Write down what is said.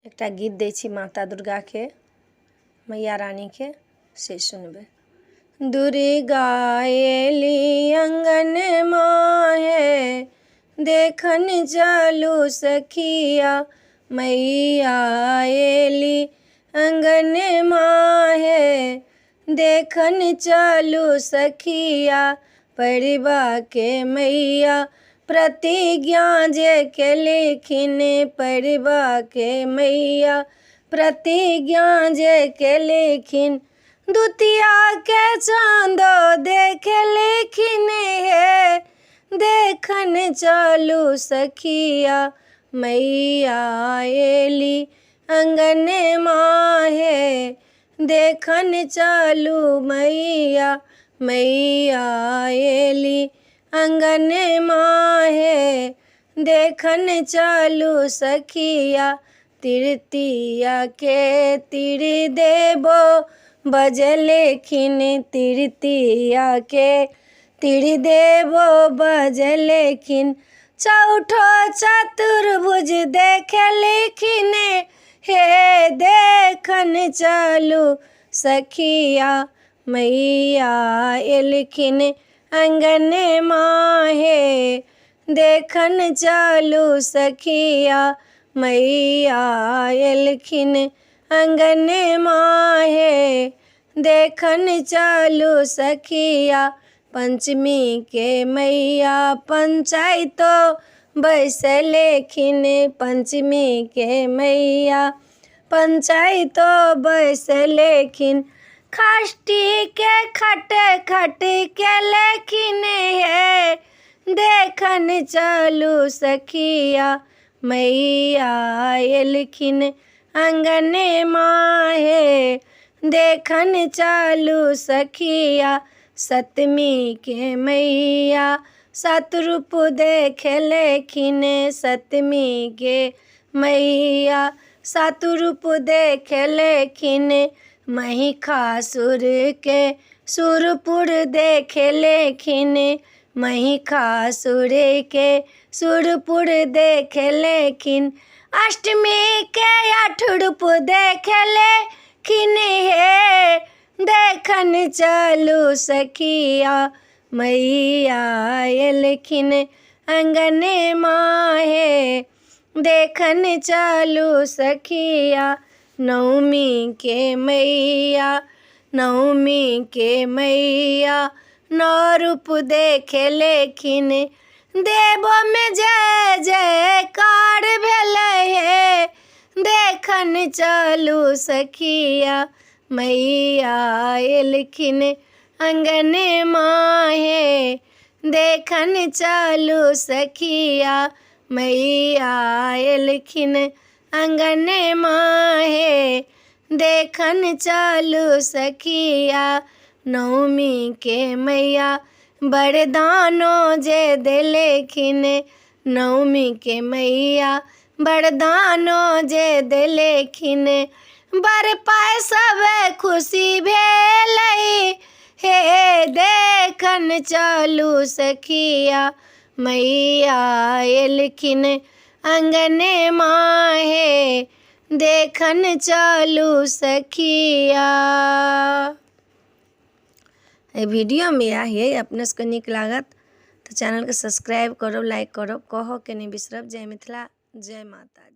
एकटा गीत दै छी माता दुर्गा के, मैया रानी के, से सुनबे। दुर्गा एली अंगन माहे, देखन चलू सखिया। मैया एली अंगन माहे, देखन चलू सखिया। पड़बा के मैया प्रतिज्ञा जे केलखिन, पड़बा के मैया प्रतिज्ञा जे केलखिन। दुतिया के चाँदो देखलखिन हे, देखन चलू सखिया। मैया एली अंगन माहे, देखन चलू मैया। मैया एली अंगन माहे, देखन चलू सखिया। तृतीया के तीर देबो बजलखिन, तृतीया के तीर देबो बजलखिन। चौठो चतुर्भुज देखलखिन हे, देखन चलू सखिया। मैया एलखिन अंगन माहे, देखन चलू सखिया। मैया एलखिन अंगन माहे, देखन चलू सखिया। पंचमी के मैया पंचायतो बैसलखिन, पंचमी के मैया पंचायतो बैसलखिन। षष्ठी के खट खट केलखिन हे, देखन चलू सखिया। मैया एलखिन अंगन माहे, देखन चलू सखिया। सप्तमी के मैया सात रूप देखलखिन, सप्तमी के मैया सात रूप देखलखिन। महिषासुर के सुरपुर देखलखिन, महिषासुर के सुरपुर देखलखिन। अष्टमी के आठ रूप देखलखिन हे, देखन चलू सखिया। मैया एलखिन अंगन माहे, देखन चलू सखिया। नवमी के मैया, नवमी के मैया नौ रूप देखलखिन। देवो में जय जयकार भेलै हे, देखन चलू सखिया। मैया एलखिन अंगन माहे, देखन चलू सखिया। मैया एलखिन अंगन माहे, देखन चलू सखिया। नवमी के मैया वरदानो जे देलखिन, नवमी के मैया वरदानो जे देलखिन। बर पाए सब खुशी भेलै हे, देखन चलू सखिया। मैया एलखिन अंगन माहे, देखन चलू सखिया। वीडियो मेरा है अपने सबके नीक लागत तो चैनल के सब्सक्राइब करब, लाइक करब, कहऽ के नहीं बिसरब। जय मिथिला, जय माता।